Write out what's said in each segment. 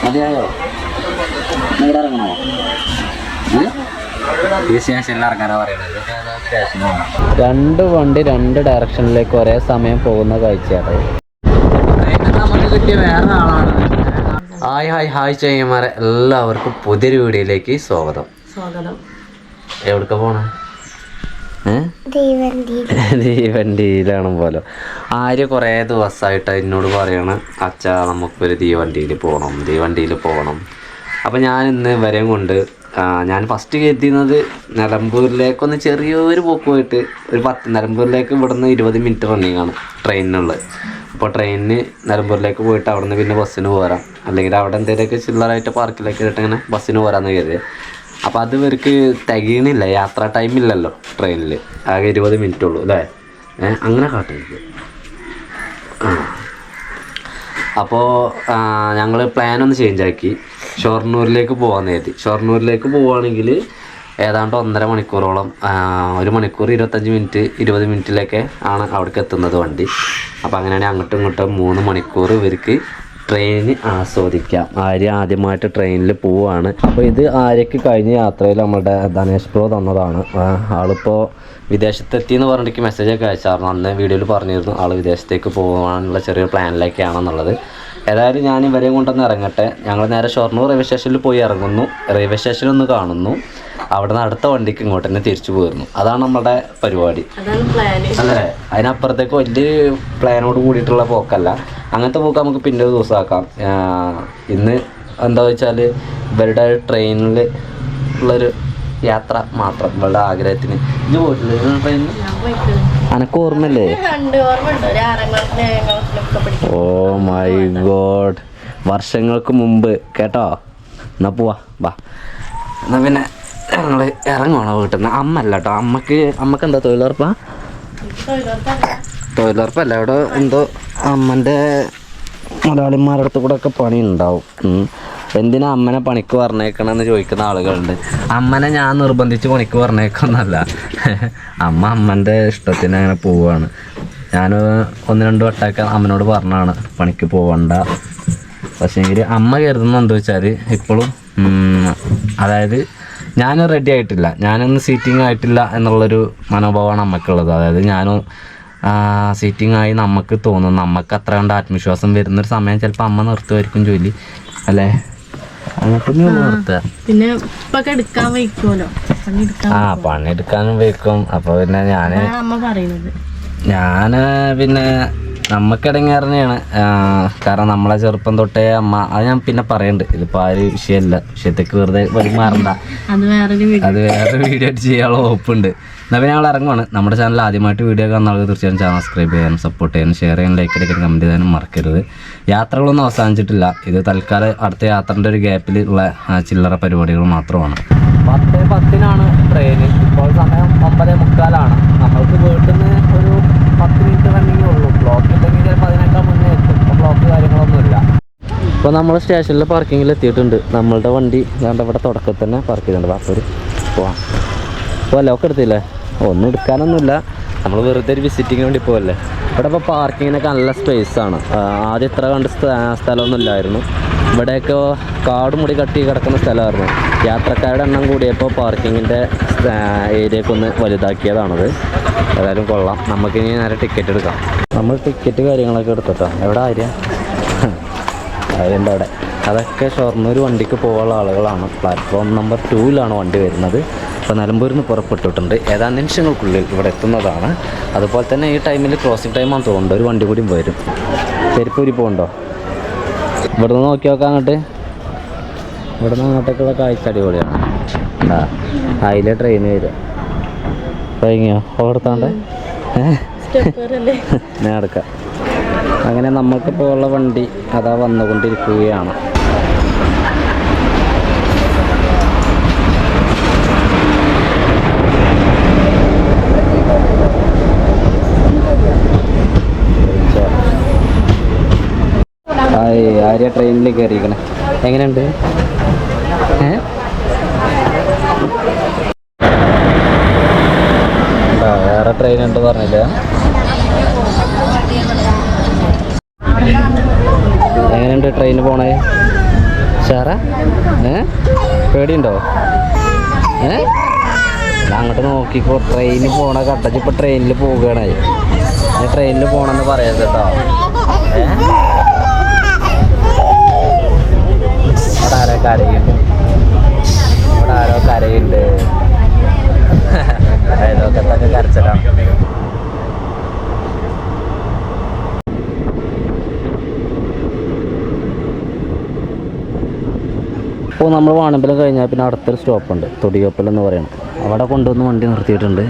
മതിയായോ? ഇവിടെ ഇറങ്ങണോ? ഈ സ്റ്റേഷനിൽ ഇറങ്ങാനാ പറയണത്. രണ്ട് വണ്ടി രണ്ട് ഡയറക്ഷനിലേക്ക് ഒരേ സമയം പോകുന്ന കാഴ്ചയാണ്. നമുക്ക് കിട്ടിയ വേറെ ആളാണ്. ഹായ് ചെയ്യുമാരെ എല്ലാവർക്കും പുതിയൊരു വീഡിയോയിലേക്ക് സ്വാഗതം. എവിടേക്കാ പോണേ? തീവണ്ടിയിലാണ് പോലെ. ആര്യ കുറേ ദിവസമായിട്ട് എന്നോട് പറയണ അച്ഛാ നമുക്കൊരു തീവണ്ടിയിൽ പോകണം. അപ്പോൾ ഞാൻ ഇന്ന് വരെയും കൊണ്ട് ഞാൻ ഫസ്റ്റ് കയറ്റിയിരുന്നത് നിലമ്പൂരിലേക്കൊന്ന് ചെറിയൊരു പോക്ക് പോയിട്ട് നിലമ്പൂരിലേക്ക് ഇവിടുന്ന് 20 മിനിറ്റ് റണ്ണിങ്ങാണ് ട്രെയിനിനുള്ളത്. അപ്പോൾ ട്രെയിനിന് നിലമ്പൂരിലേക്ക് പോയിട്ട് അവിടെ നിന്ന് പിന്നെ ബസ്സിന് പോരാം, അല്ലെങ്കിൽ അവിടെ എന്തെങ്കിലുമൊക്കെ ചില്ലറായിട്ട് പാർക്കിലേക്ക് ഇട്ട് ഇങ്ങനെ ബസ്സിന് പോരാന്ന് കരുതിയത്. അപ്പോൾ അത് ഇവർക്ക് തികയണില്ല, യാത്രാ ടൈമില്ലല്ലോ ട്രെയിനിൽ, ആകെ 20 മിനിറ്റ് ഉള്ളൂ അല്ലേ. അങ്ങനെ കാട്ടിയിരിക്കും. അപ്പോൾ ഞങ്ങൾ പ്ലാനൊന്ന് ചേഞ്ചാക്കി ഷൊർണൂരിലേക്ക് പോകാമെന്ന് കരുതി. ഷൊർണൂരിലേക്ക് പോവുകയാണെങ്കിൽ ഏതാണ്ട് 1.5 മണിക്കൂറോളം, 1 മണിക്കൂർ 25 മിനിറ്റ് 20 മിനിറ്റിലൊക്കെ ആണ് അവിടേക്ക് എത്തുന്നത് വണ്ടി. അപ്പോൾ അങ്ങനെയാണെങ്കിൽ അങ്ങോട്ടും ഇങ്ങോട്ടും 3 മണിക്കൂർ ഇവർക്ക് ട്രെയിന് ആസ്വദിക്കാം. ആര്യ ആദ്യമായിട്ട് ട്രെയിനിൽ പോവുകയാണ്. അപ്പോൾ ഇത് ആര്യക്ക് കഴിഞ്ഞ യാത്രയിൽ നമ്മുടെ ധനേഷ് ബ്രോ തന്നതാണ്. ആളിപ്പോൾ വിദേശത്തെത്തിയെന്ന് പറഞ്ഞിട്ട് മെസ്സേജൊക്കെ അയച്ചായിരുന്നു. അന്ന് വീഡിയോയിൽ പറഞ്ഞിരുന്നു ആൾ വിദേശത്തേക്ക് പോകാനുള്ള ചെറിയൊരു പ്ലാനിലേക്കാണെന്നുള്ളത്. ഏതായാലും ഞാൻ ഇവരെയും കൊണ്ടൊന്ന് ഇറങ്ങട്ടെ. ഞങ്ങൾ നേരെ ഷൊർണൂർ റെയിൽവേ സ്റ്റേഷനിൽ പോയി ഇറങ്ങുന്നു, റെയിൽവേ സ്റ്റേഷനൊന്ന് കാണുന്നു, അവിടെ നിന്ന് അടുത്ത വണ്ടിക്ക് ഇങ്ങോട്ട് തന്നെ തിരിച്ചു പോയിരുന്നു. അതാണ് നമ്മുടെ പരിപാടി അല്ലേ. അതിനപ്പുറത്തേക്ക് വലിയ പ്ലാനോട് കൂടിയിട്ടുള്ള പോക്കല്ല. അങ്ങനത്തെ പോക്ക് നമുക്ക് പിന്നെ ഒരു ദിവസമാക്കാം. ഇന്ന് എന്താ വെച്ചാൽ ഇവരുടെ ട്രെയിനിൽ ഉള്ളൊരു യാത്ര മാത്രം, ഇവരുടെ ആഗ്രഹത്തിന്. ഇത് പോയിട്ടില്ല ട്രെയിനിൽ? അനക്ക് ഓർമ്മല്ലേ? ഓ മൈ ഗോഡ്, വർഷങ്ങൾക്ക് മുമ്പ് കേട്ടോ. എന്നാ പോവാ വാ. എന്നാൽ പിന്നെ ഞങ്ങൾ ഇറങ്ങുവാണോ വീട്ടിൽ നിന്ന്? അമ്മ അല്ല കേട്ടോ, അമ്മക്ക് എന്താ തൊഴിലുറപ്പാ? തൊഴിലുറപ്പല്ല, ഇവിടെ എന്തോ അമ്മൻ്റെ മുതലാളിമാരുടെ അടുത്ത് കൂടെ ഒക്കെ പണി ഉണ്ടാവും. എന്തിനാ അമ്മനെ പണിക്ക് പറഞ്ഞേക്കണമെന്ന് ചോദിക്കുന്ന ആളുകളുണ്ട്. അമ്മനെ ഞാൻ നിർബന്ധിച്ച് പണിക്ക് പറഞ്ഞേക്കുന്നല്ല, അമ്മൻ്റെ ഇഷ്ടത്തിന് അങ്ങനെ പോവുകയാണ്. ഞാൻ 1-2 വട്ടമൊക്കെ അമ്മനോട് പറഞ്ഞാണ് പണിക്ക് പോവണ്ട. പക്ഷേങ്കിൽ അമ്മ കരുതുന്നത് എന്താ വെച്ചാൽ ഇപ്പോഴും അതായത് ഞാൻ റെഡി ആയിട്ടില്ല, ഞാനൊന്ന് സീറ്റിംഗ് ആയിട്ടില്ല എന്നുള്ളൊരു മനോഭാവമാണ് അമ്മക്കുള്ളത്. അതായത് ഞാനും സീറ്റിംഗ് ആയി നമുക്ക് തോന്നും, നമുക്ക് അത്ര കണ്ട് ആത്മവിശ്വാസം വരുന്നൊരു സമയം ചിലപ്പോൾ അമ്മ നിർത്തുമായിരിക്കും ജോലി അല്ലേ. അങ്ങനത്തെ നിർത്തുക, പിന്നെ പണിയെടുക്കാനും വയ്ക്കും. അപ്പോൾ പിന്നെ ഞാൻ പിന്നെ നമുക്കിടങ്ങേറന്നെയാണ്. കാരണം നമ്മളെ ചെറുപ്പം തൊട്ടേ അമ്മ, അത് ഞാൻ പിന്നെ പറയുന്നുണ്ട്, ഇതിപ്പോൾ ആ ഒരു വിഷയമല്ല, വിഷയത്തേക്ക് വെറുതെ പരിമാറണ്ട, അത് വേറൊരു വീഡിയോ ആയിട്ട് ചെയ്യാനുള്ള വകുപ്പുണ്ട്. എന്നാൽ പിന്നെ ഞങ്ങൾ ഇറങ്ങുവാണ്. നമ്മുടെ ചാനൽ ആദ്യമായിട്ട് വീഡിയോ കാണുന്ന ആൾക്ക് തീർച്ചയായും ചാനൽ സബ്സ്ക്രൈബ് ചെയ്യാനും സപ്പോർട്ട് ചെയ്യാനും ഷെയർ ചെയ്യാനും ലൈക്ക് അടിക്കാനും കമൻറ്റ് ചെയ്യാനും മറക്കരുത്. യാത്രകളൊന്നും അവസാനിച്ചിട്ടില്ല, ഇത് തൽക്കാലം അടുത്ത യാത്രൻ്റെ ഒരു ഗ്യാപ്പിൽ ഉള്ള ചില്ലറ പരിപാടികൾ മാത്രമാണ്. 10:10 ട്രെയിൻ. ഇപ്പോൾ സമയം 9:45. നമ്മൾക്ക് വീട്ടിൽ നിന്ന് ഒരു 10 മിനിറ്റ് റണ്ണിങ്ങേ ഉള്ളൂ. ബ്ലോക്ക് ഉണ്ടെങ്കിൽ ചിലപ്പോൾ അതിനേക്കാൾ മുന്നേ എത്തും. ഇപ്പോൾ ബ്ലോക്ക് കാര്യങ്ങളൊന്നുമില്ല. ഇപ്പോൾ നമ്മൾ സ്റ്റേഷനിൽ പാർക്കിങ്ങിൽ എത്തിയിട്ടുണ്ട്. നമ്മളുടെ വണ്ടി ഞാൻ ഇവിടെ തുടക്കത്തിൽ തന്നെ പാർക്ക് ചെയ്തിട്ടുണ്ട്. അപ്പോൾ പോവാം. ഇപ്പോൾ ലോക്ക് എടുത്തില്ലേ? ഒന്നും എടുക്കാനൊന്നുമില്ല, നമ്മൾ വെറുതെ ഒരു വിസിറ്റിങ്ങിന് വേണ്ടി പോകല്ലേ. ഇവിടെ ഇപ്പോൾ പാർക്കിങ്ങിനൊക്കെ നല്ല സ്പേസാണ്. ആദ്യം ഇത്ര കണ്ട് സ്ഥലമൊന്നും ഇല്ലായിരുന്നു. ഇവിടെയൊക്കെ കാട് മുടി കട്ടി കിടക്കുന്ന സ്ഥലമായിരുന്നു. യാത്രക്കാരുടെ എണ്ണം കൂടിയപ്പോൾ പാർക്കിങ്ങിൻ്റെ ഏരിയയൊക്കെ ഒന്ന് വലുതാക്കിയതാണത്. ഏതായാലും കൊള്ളാം. നമുക്കിനി നേരെ ടിക്കറ്റ് എടുക്കാം. നമ്മൾ ടിക്കറ്റ് കാര്യങ്ങളൊക്കെ എടുത്തിട്ടോ. എവിടെ അതിൻ്റെ അവിടെ അതൊക്കെ ഷൊർണൂർ വണ്ടിക്ക് പോകാനുള്ള ആളുകളാണ്. പ്ലാറ്റ്ഫോം നമ്പർ 2-ലാണ് വണ്ടി വരുന്നത്. ഇപ്പോൾ നിലമ്പൂരിൽ നിന്ന് പുറപ്പെട്ടിട്ടുണ്ട്. ഏതാനും നിമിഷങ്ങൾക്കുള്ളിൽ ഇവിടെ എത്തുന്നതാണ്. അതുപോലെ തന്നെ ഈ ടൈമിൽ ക്രോസിംഗ് ടൈമാണെന്ന് തോന്നുന്നുണ്ട്. ഒരു വണ്ടി കൂടിയും വരും. ചെരുപ്പൂരി പോകുന്നുണ്ടോ? ഇവിടെ നിന്ന് നോക്കി നോക്കാം അങ്ങോട്ട്. ഇവിടെ നിന്ന് അങ്ങോട്ടേക്കുള്ള കാഴ്ച അടിപൊളിയാണ്. അതിലെ ട്രെയിൻ വരിക കഴിഞ്ഞോ ഓർത്താണ്ട് ഞാൻ എടുക്കാം. അങ്ങനെ നമുക്കിപ്പോൾ ഉള്ള വണ്ടി അതാ വന്നുകൊണ്ടിരിക്കുകയാണ്. ആര്യ ട്രെയിനിൽ കയറിയിരിക്കണേ. എങ്ങനെയുണ്ട്? വേറെ ട്രെയിൻ ഉണ്ട് പറഞ്ഞില്ല. എങ്ങനെയുണ്ട് ട്രെയിൻ പോണേ? ഷാറ പേടിയുണ്ടോ? അങ്ങോട്ട് നോക്കിക്കോ. ട്രെയിനിൽ പോണ കട്ടച്ച് ഇപ്പൊ ട്രെയിനിൽ പോവുകയാണ്. ട്രെയിനിൽ പോണെന്ന് പറയരുത് കേട്ടോ. ഇവിടെ ആരോ കരയുണ്ട്, ഇവിടെ ആരോ കരയുണ്ട്. അയലോക്കത്തൊക്കെ കരച്ചിലാണ്. അപ്പോൾ നമ്മൾ വാണിയമ്പലം കഴിഞ്ഞാൽ പിന്നെ അടുത്തൊരു സ്റ്റോപ്പുണ്ട്, തൊടിയപ്പലം എന്ന് പറയണം. അവിടെ കൊണ്ടുവന്ന് വണ്ടി നിർത്തിയിട്ടുണ്ട്.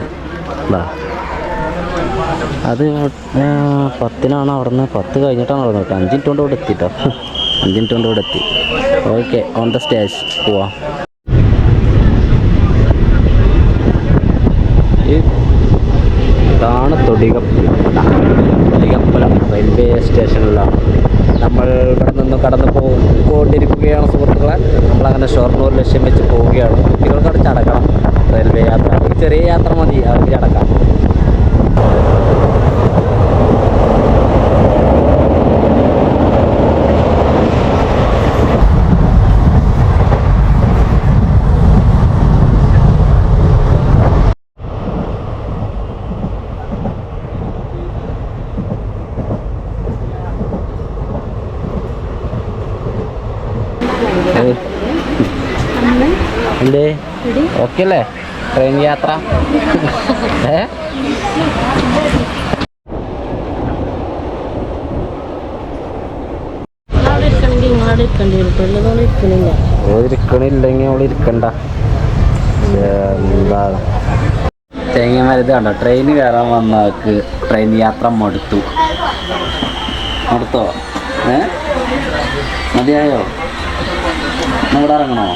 അത് 10-നാണ് അവിടെ നിന്ന്, 10 കഴിഞ്ഞിട്ടാണ് അവിടെ നിർത്തുക. 5 മിനിറ്റ് കൊണ്ട് ഇവിടെ എത്തിട്ടോ, 5 മിനിറ്റ് കൊണ്ട് ഇവിടെ എത്തി. ഓക്കെ, ഓൺ ദ സ്റ്റേഷൻ പോവാം. ഇതാണ് തൊടികപ്പലം റെയിൽവേ സ്റ്റേഷനിലാണ് നമ്മൾ ഇവിടെ നിന്ന് കടന്നു പോകൊണ്ടിരിക്കുകയാണ് സുഹൃത്തുക്കളെ. നമ്മളങ്ങനെ ഷൊർണൂർ ലക്ഷ്യം വെച്ച് പോവുകയാണ്. കുട്ടികൾക്ക് അവിടെ ചടക്കണം. റെയിൽവേ യാത്ര ചെറിയ യാത്ര മതി, അവർക്ക് ചടക്കാം. എന്തേ ഓക്കെ അല്ലേ ട്രെയിൻ യാത്ര? ഇരിക്കണില്ലെങ്കിൽ അവൾ ഇരിക്കണ്ട. എന്താ തേങ്ങമാരത് കണ്ടോ, ട്രെയിൻ കയറാൻ വന്നവർക്ക് ട്രെയിൻ യാത്ര മടുത്തോ? മതിയായോ? ഇവിടെ ഇറങ്ങണോ?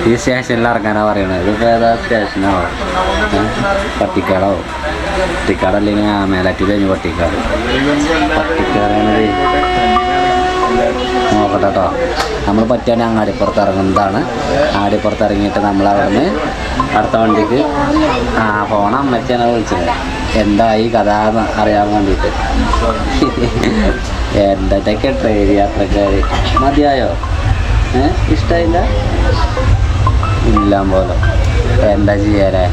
ഈ സ്റ്റേഷനിൽ ഇറങ്ങാനാ പറയണത്. ഇതിപ്പോൾ ഏതാ സ്റ്റേഷനോ? പട്ടിക്കാടോ? പട്ടിക്കാട് അല്ലെങ്കിൽ മേലാറ്റി കഴിഞ്ഞ് പട്ടിക്കാട്. പട്ടിക്കാടാണത്. നോക്കട്ടെ കേട്ടോ. നമ്മൾ പറ്റുകയാണെങ്കിൽ അങ്ങാടിപ്പുറത്ത് ഇറങ്ങുന്നതാണ്. അങ്ങാടിപ്പുറത്ത് ഇറങ്ങിയിട്ട് നമ്മളവിടെ നിന്ന് അടുത്ത വണ്ടിക്ക് പോണം. അമ്മച്ചാണ് വിളിച്ചത്. എന്താ ഈ കഥ അറിയാൻ വേണ്ടിയിട്ട്. എന്തൊക്കെ ട്രെയിൻ യാത്രക്കാർ. മതിയായോ? ഇഷ്ടമായില്ല? ഇല്ല പോലെ. എന്താ ചെയ്യാലേ,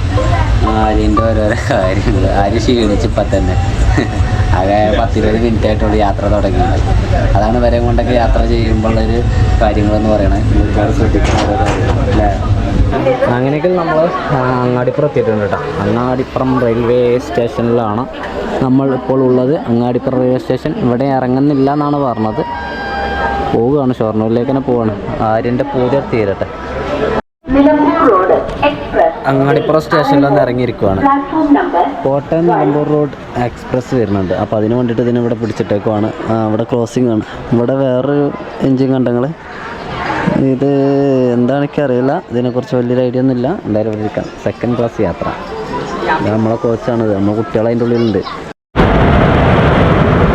ആര്യൻ്റെ ഓരോരോ കാര്യങ്ങൾ. ആര് ക്ഷീണിച്ചിപ്പം തന്നെ. ആകെ 10-20 മിനിറ്റ് ആയിട്ടുള്ള യാത്ര തുടങ്ങിയത്. അതാണ് വരെ കൊണ്ടൊക്കെ യാത്ര ചെയ്യുമ്പോഴൊരു കാര്യങ്ങളെന്ന് പറയണത്. ഒരുപാട് ശ്രദ്ധിക്കുന്ന ഓരോ കാര്യങ്ങൾ അല്ലേ. അങ്ങനെയൊക്കെ നമ്മൾ അങ്ങാടിപ്പുറം എത്തിയിട്ടുണ്ട് കേട്ടോ. അങ്ങാടിപ്പുറം റെയിൽവേ സ്റ്റേഷനിലാണ് നമ്മൾ ഇപ്പോൾ ഉള്ളത്. Angadipuram railway station. ഇവിടെ ഇറങ്ങുന്നില്ല എന്നാണ് പറഞ്ഞത്. പോവുകയാണ്, ഷൊർണൂരിലേക്ക് തന്നെ പോവാണ്. ആര്യൻ്റെ പൂജ തീരട്ടെ. അങ്ങാടിപ്പുറം സ്റ്റേഷനിലൊന്ന് ഇറങ്ങിയിരിക്കുവാണ്. കോട്ടയം നിലമ്പൂർ റോഡ് എക്സ്പ്രസ് വരുന്നുണ്ട്. അപ്പോൾ അതിന് വേണ്ടിയിട്ട് ഇതിനിവിടെ പിടിച്ചിട്ടേക്കുവാണ്. ഇവിടെ ക്രോസിംഗ് ആണ്. ഇവിടെ വേറൊരു എൻജിൻ കണ്ടങ്ങൾ. ഇത് എന്താണെന്ന് എനിക്കറിയില്ല. ഇതിനെക്കുറിച്ച് വലിയൊരു ഐഡിയ ഒന്നുമില്ല. എന്തായാലും ഇവിടെ ഇരിക്കാം. സെക്കൻഡ് ക്ലാസ് യാത്ര. നമ്മളെ കോച്ചാണിത്. നമ്മളെ കുട്ടികൾ അതിൻ്റെ ഉള്ളിലുണ്ട്.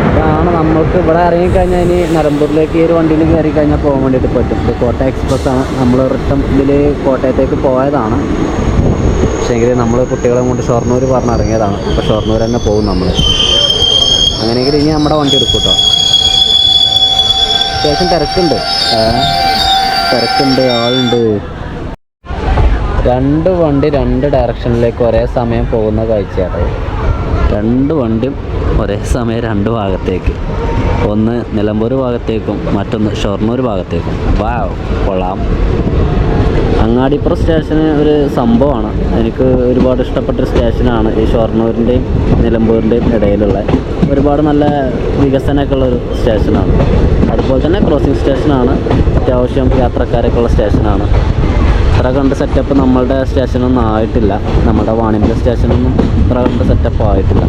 ഇതാണ് നമ്മൾക്ക് ഇവിടെ ഇറങ്ങിക്കഴിഞ്ഞാൽ ഇനി നിലമ്പൂരിലേക്ക് ഈ ഒരു വണ്ടിയിൽ കയറി കഴിഞ്ഞാൽ പോകാൻ വേണ്ടിയിട്ട് പറ്റും. ഇത് കോട്ടയം എക്സ്പ്രസ് ആണ്. നമ്മൾ റിട്ടേൺ ഇതിൽ കോട്ടയത്തേക്ക് പോയതാണ്. പക്ഷേങ്കിൽ നമ്മൾ കുട്ടികളെ കൊണ്ട് ഷൊർണൂർ പറഞ്ഞിറങ്ങിയതാണ്. അപ്പോൾ ഷൊർണൂർ തന്നെ പോകും നമ്മൾ. അങ്ങനെയെങ്കിൽ ഇനി നമ്മുടെ വണ്ടി എടുക്കും കേട്ടോ. അത്യാവശ്യം തിരക്കുണ്ട്, ആളുണ്ട്. 2 വണ്ടി 2 ഡയറക്ഷനിലേക്ക് ഒരേ സമയം പോകുന്ന കാഴ്ചയാണ്. 2 വണ്ടിയും ഒരേ സമയം 2 ഭാഗത്തേക്ക്. ഒന്ന് നിലമ്പൂർ ഭാഗത്തേക്കും മറ്റൊന്ന് ഷൊർണൂർ ഭാഗത്തേക്കും. വാവ്, കൊള്ളാം. അങ്ങാടിപ്പുറം സ്റ്റേഷന് ഒരു സംഭവമാണ്. എനിക്ക് ഒരുപാട് ഇഷ്ടപ്പെട്ടൊരു സ്റ്റേഷനാണ്. ഈ ഷൊർണൂരിൻ്റെയും നിലമ്പൂരിൻ്റെയും ഇടയിലുള്ള ഒരുപാട് നല്ല വികസനമൊക്കെ ഉള്ളൊരു സ്റ്റേഷനാണ്. അതുപോലെ തന്നെ ക്രോസിംഗ് സ്റ്റേഷനാണ്. അത്യാവശ്യം യാത്രക്കാരൊക്കെ ഉള്ള സ്റ്റേഷനാണ്. ഇത്ര കണ്ട് സെറ്റപ്പ് നമ്മളുടെ സ്റ്റേഷനൊന്നും ആയിട്ടില്ല. നമ്മുടെ വാണിയമ്പലം സ്റ്റേഷനൊന്നും ഇത്ര കണ്ട് സെറ്റപ്പ് ആയിട്ടില്ല.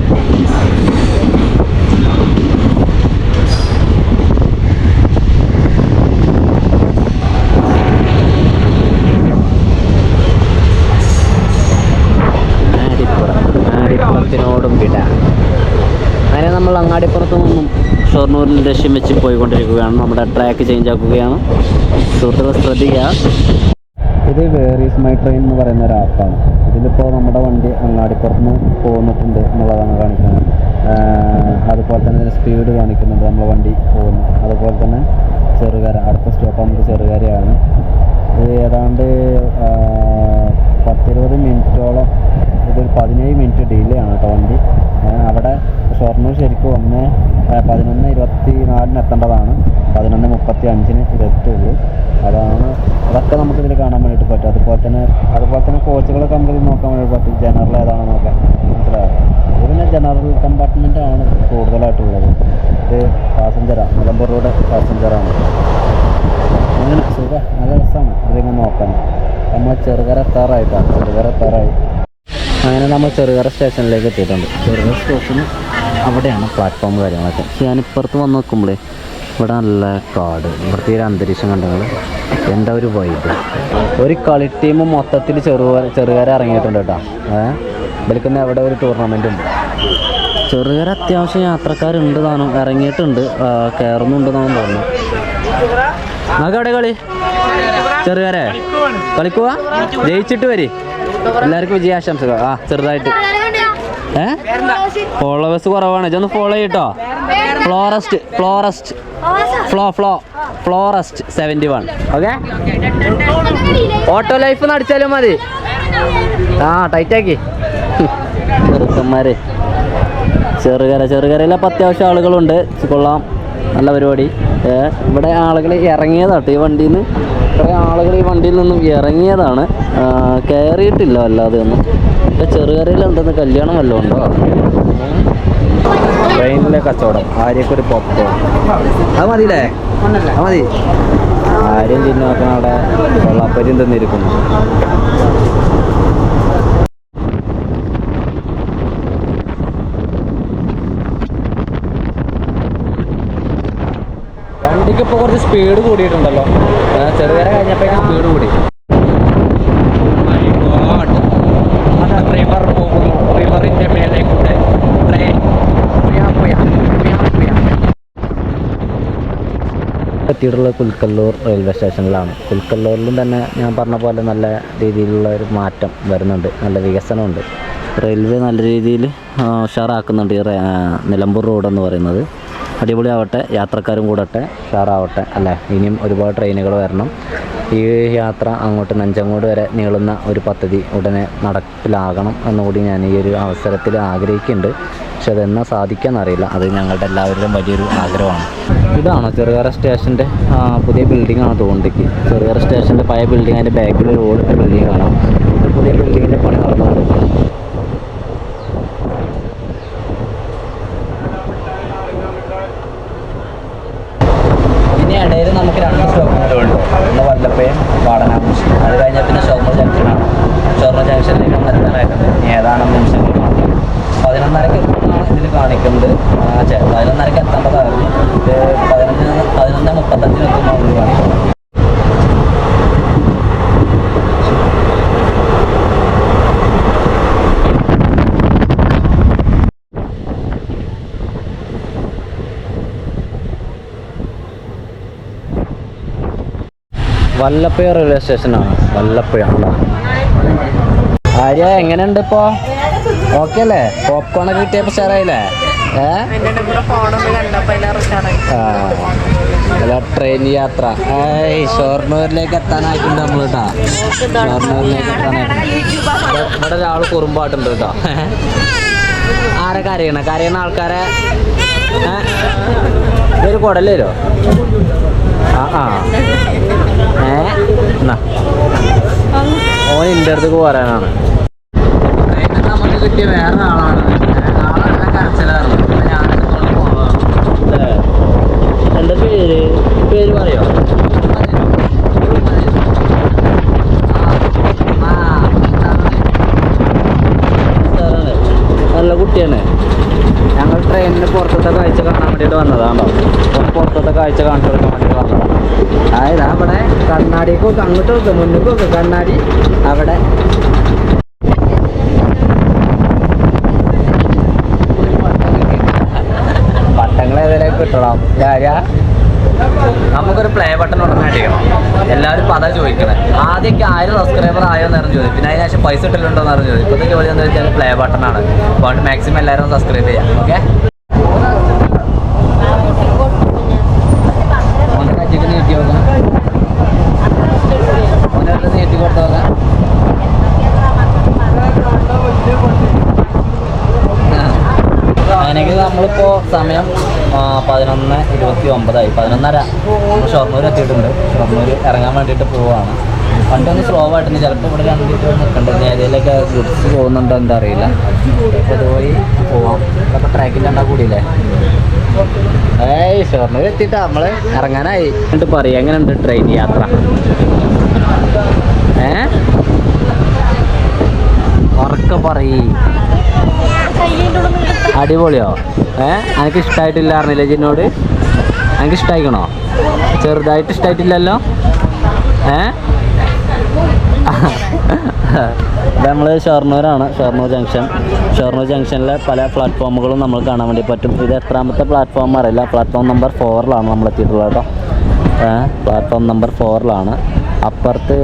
അങ്ങാടിപ്പുറത്തിനോടും വിട. അങ്ങനെ നമ്മൾ അങ്ങാടിപ്പുറത്തു നിന്നും ഷൊർണൂരിൽ ലക്ഷ്യം വെച്ച് പോയിക്കൊണ്ടിരിക്കുകയാണ്. നമ്മുടെ ട്രാക്ക് ചേഞ്ച് ആക്കുകയാണ്. സുഹൃത്തുക്കൾ ശ്രദ്ധിക്കുക. ഇത് വേർ ഈസ് മൈ ട്രെയിൻ എന്ന് പറയുന്ന ഒരു ആപ്പാണ്. ഇതിലിപ്പോൾ നമ്മുടെ വണ്ടി അങ്ങാടിപ്പുറത്ത് നിന്ന് പോന്നിട്ടുണ്ട് എന്നുള്ളതാണ് കാണിക്കുന്നത്. അതുപോലെ തന്നെ ഇതിന് സ്പീഡ് കാണിക്കുന്നുണ്ട്, നമ്മളെ വണ്ടി പോകുന്നു. അതുപോലെ തന്നെ ചെറുകര. അടുത്ത സ്റ്റോപ്പ് നമുക്ക് ചെറുകരയാണ്. ഇത് ഏതാണ്ട് 10-20 മിനിറ്റോളം, ഇതൊരു 17 മിനിറ്റ് ഡിലേ ആണ് കേട്ടോ വണ്ടി. അവിടെ ഷൊർണൂർ ശരിക്കും 11:24 എത്തേണ്ടതാണ്, 11:35 ഇത് എത്തുള്ളൂ. അതൊക്കെ നമുക്കിതിൽ കാണാൻ വേണ്ടിയിട്ട് പറ്റും. അതുപോലെ തന്നെ കോച്ചുകളൊക്കെ നമുക്കിത് നോക്കാൻ വേണ്ടി പറ്റും. ജനറൽ ഏതാണോ നോക്കാൻ മനസ്സിലാകും. ഇത് പിന്നെ ജനറൽ കമ്പാർട്ട്മെൻറ്റാണ് കൂടുതലായിട്ടുള്ളത്. ഇത് പാസഞ്ചറാണ്, നിലമ്പൂർ റോഡ് പാസഞ്ചറാണ്. അങ്ങനെ സുഖം, നല്ല രസമാണ് ഇതിങ്ങനെ നോക്കാൻ. നമ്മൾ ചെറുകര എത്താറായി. അങ്ങനെ നമ്മൾ ചെറുകര സ്റ്റേഷനിലേക്ക് എത്തിയിട്ടുണ്ട്. ചെറുകര സ്റ്റേഷന് അവിടെയാണ് പ്ലാറ്റ്ഫോം കാര്യങ്ങളൊക്കെ. ഞാനിപ്പുറത്ത് വന്ന് നോക്കുമ്പോഴേ ഇവിടെ നല്ല കാട്, ഇവിടുത്തെ ഒരു അന്തരീക്ഷം കണ്ടത് എന്താ ഒരു വൈബ്. ഒരു കളി ടീം മൊത്തത്തിൽ ചെറുകര ഇറങ്ങിയിട്ടുണ്ട് കേട്ടോ. ഇവർക്ക് അവിടെ ഒരു ടൂർണമെൻ്റ് ഉണ്ട്. ചെറുകര അത്യാവശ്യം യാത്രക്കാരുണ്ട് താനും, ഇറങ്ങിയിട്ടുണ്ട്, കയറുന്നുണ്ടെന്നാണ് തോന്നുന്നു. നമുക്ക് അവിടെ കളി ചെറുകര കളിക്കുക, ജയിച്ചിട്ട് വരി. എല്ലാവർക്കും വിജയാശംസകൾ. ചെറുതായിട്ട് ഫോളോവേഴ്സ് കുറവാണ്, ഇതൊന്ന് ഫോളോ ചെയ്യട്ടോ. ഫ്ലോറസ്റ്റ് 71. ഓക്കെ, ഓട്ടോ ലൈഫ് നടിച്ചാലും മതി. ടൈറ്റാക്കി ചെറുക്കന്മാര്. ചെറുകരയിലപ്പോൾ അത്യാവശ്യം ആളുകളുണ്ട്, കൊള്ളാം, നല്ല പരിപാടി. ഇവിടെ ആളുകൾ ഇറങ്ങിയതാട്ടോ ഈ വണ്ടിയിൽ നിന്ന്. കുറേ ആളുകൾ ഈ വണ്ടിയിൽ നിന്നും ഇറങ്ങിയതാണ്, കയറിയിട്ടില്ല അല്ലാതെ ഒന്നും. ചെറുകരയിൽ എന്തെന്ന് കല്യാണം വല്ലതും ഉണ്ടോ? ട്രെയിനിലെ കച്ചവടം, ആര്യക്കൊരു പോപ്കോൺ, അത് മതിയില്ലേ? അത് മതി. ആര്യം ചിഹ്നമൊക്കെ അവിടെ വെള്ളാപ്പര്യം തന്നിരിക്കുന്നു. വണ്ടിക്ക് ഇപ്പോൾ കുറച്ച് സ്പീഡ് കൂടിയിട്ടുണ്ടല്ലോ. ചെറുകര കഴിഞ്ഞപ്പോഴേക്കും സ്പീഡ് കൂടി. റിവറിൻ്റെ മേലെ കൂടെ ട്രെയിൻ എത്തിയിട്ടുള്ളത് കുൽക്കല്ലൂർ റെയിൽവേ സ്റ്റേഷനിലാണ്. കുൽക്കല്ലൂരിലും തന്നെ ഞാൻ പറഞ്ഞ പോലെ നല്ല രീതിയിലുള്ള ഒരു മാറ്റം വരുന്നുണ്ട്, നല്ല വികസനമുണ്ട്. റെയിൽവേ നല്ല രീതിയിൽ ഉഷാറാക്കുന്നുണ്ട്. ഈ നിലമ്പൂർ റോഡെന്ന് പറയുന്നത് അടിപൊളിയാവട്ടെ, യാത്രക്കാരും കൂടട്ടെ, ഉഷാറാവട്ടെ അല്ലേ. ഇനിയും ഒരുപാട് ട്രെയിനുകൾ വരണം. ഈ യാത്ര അങ്ങോട്ട് നെഞ്ചങ്ങോട് വരെ നീളുന്ന ഒരു പദ്ധതി ഉടനെ നടപ്പിലാകണം എന്നുകൂടി ഞാൻ ഈ ഒരു അവസരത്തിൽ ആഗ്രഹിക്കുന്നുണ്ട്. പക്ഷെ അതെന്നാ സാധിക്കാമെന്നറിയില്ല. അത് ഞങ്ങളുടെ എല്ലാവരുടെയും വലിയൊരു ആഗ്രഹമാണ്. ഇതാണോ ചെറുകര സ്റ്റേഷൻ്റെ പുതിയ ബിൽഡിംഗ് ആണ് തോന്നിക്ക്. ചെറുകര സ്റ്റേഷൻ്റെ പഴയ ബിൽഡിംഗ്, അതിൻ്റെ ബാക്കിൽ ഒരു ഓടിൻ്റെ ബിൽഡിംഗ് കാണാം. പുതിയ ബിൽഡിങ്ങിൻ്റെ പണി നടന്നുകൊണ്ടിരിക്കണം. ഇനി ഇടയിൽ നമുക്ക് 2 സ്റ്റോപ്പുകളുണ്ട്. ഒന്ന് വല്ലപ്പയും വാടനാകുറിശി. അത് കഴിഞ്ഞാൽ പിന്നെ ഷൊർണൂർ ജംഗ്ഷനാണ്. ഷൊർണൂർ ജംഗ്ഷനിലേക്ക് എത്താനായിട്ടുണ്ട്. ഏതാണ് നിമിഷങ്ങൾ മാത്രം. 11:30 എത്തുന്നതാണ് ഇതിൽ കാണിക്കുന്നത്. 11:30 എത്തേണ്ടതായിരുന്നു. ഇത് 11:35 എത്തുന്നതാണ് കാണിക്കുന്നത്. വല്ലപ്പുഴ റെയിൽവേ സ്റ്റേഷനാണ്. വല്ലപ്പുഴ ആര്യ എങ്ങനെയുണ്ട് ഇപ്പോൾ? ഓക്കെ അല്ലേ? പോപ്കോണൊക്കെ കിട്ടിയപ്പോൾ ഷെയറായില്ലേ? ട്രെയിൻ യാത്ര ഷൊർണൂരിലേക്ക് എത്താനായിട്ടുണ്ട് നമ്മൾ കേട്ടോ. ഷൊർണൂരിലേക്ക് എത്താനായിട്ടുണ്ട്. ഇവിടെ ഒരാൾ കുറുമ്പാട്ടുണ്ട് കേട്ടോ. ആരെ കരയണ ആൾക്കാരെ ഇതൊരു കുടലോ? ഓൻ എൻ്റെ അടുത്തേക്ക് പോരാനാണ്. ട്രെയിനിൽ നമുക്ക് കിട്ടിയ വേറെ ആളാണ്. ആളെല്ലാം കരച്ചിലായിരുന്നു. ഞാനിത് പോവാം. എൻ്റെ പേര് പറയോ? നല്ല കുട്ടിയാണ്. ഞങ്ങൾ ട്രെയിനിന് പുറത്തത്തെ കാഴ്ച കാണാൻ വേണ്ടിയിട്ട് വന്നതാണോ? പുറത്തത്തെ കാഴ്ച കാണിച്ചു കൊടുക്കാൻ വേണ്ടി വന്നതാണ്. അതായത് അവിടെ കണ്ണാടിക്കൊക്കെ അങ്ങോട്ട് നോക്കുക, മുന്നിക്കൊക്കെ കണ്ണാടി അവിടെ. പട്ടങ്ങൾ ഏതെങ്കിലും കിട്ടണം. നമുക്കൊരു പ്ലേ ബട്ടൺ ഉടനെ അടിക്കണം. എല്ലാവരും ഇപ്പം അതാ ചോദിക്കണേ. ആദ്യമൊക്കെ 1000 സബ്സ്ക്രൈബർ ആയോ എന്നായിരുന്നു ചോദിക്കും. പിന്നെ അതിന് ശേഷം പൈസ ഇട്ടിട്ടുണ്ടോ എന്നായിരുന്നു ചോദിക്കും. ഇപ്പോഴത്തെ ചോദ്യം എന്താ വെച്ചാൽ പ്ലേ ബട്ടണാണ്. അതുകൊണ്ട് മാക്സിമം എല്ലാവരും സബ്സ്ക്രൈബ് ചെയ്യാം. ഓക്കെ, അങ്ങനെയെങ്കിൽ നമ്മളിപ്പോൾ സമയം 11:29 11:30 ഷൊർണൂർ എത്തിയിട്ടുണ്ട്. ഷൊർണൂർ ഇറങ്ങാൻ വേണ്ടിയിട്ട് പോവുകയാണ്. വണ്ടി ഒന്ന് സ്ലോ ആയിട്ടുണ്ട്. ചിലപ്പോൾ ഇവിടെ 2 മിനിറ്റ് നിൽക്കേണ്ടത്. ഏതെങ്കിലുമൊക്കെ ഗുഡ്സ് പോകുന്നുണ്ടോ എന്താ അറിയില്ല. ഇപ്പോൾ ഇതുപോയി പോവാം. അപ്പോൾ ട്രാക്കിൻ്റെ ഉണ്ടാ കൂടിയില്ലേ? ഷൊർണൂർ എത്തിയിട്ടാ നമ്മൾ ഇറങ്ങാനായി. എന്നിട്ട് പറയും എങ്ങനെയുണ്ട് ട്രെയിൻ യാത്ര? ഉറക്കെ പറയ്. അടിപൊളിയോ? എനിക്ക് ഇഷ്ടമായിട്ടില്ല അറിഞ്ഞില്ലേ ജിന്നോട്? എനിക്ക് ഇഷ്ടമായിക്കണോ? ചെറുതായിട്ട് ഇഷ്ടമായിട്ടില്ലല്ലോ? നമ്മൾ ഷൊർണൂരാണ്. ഷൊർണൂർ ജംഗ്ഷനിലെ പല പ്ലാറ്റ്ഫോമുകളും നമ്മൾ കാണാൻ വേണ്ടി പറ്റും. ഇത് എത്രാമത്തെ പ്ലാറ്റ്ഫോം അറിയില്ല. പ്ലാറ്റ്ഫോം നമ്പർ 4 നമ്മൾ എത്തിയിട്ടുള്ളത് കേട്ടോ. പ്ലാറ്റ്ഫോം നമ്പർ 4 അപ്പുറത്ത്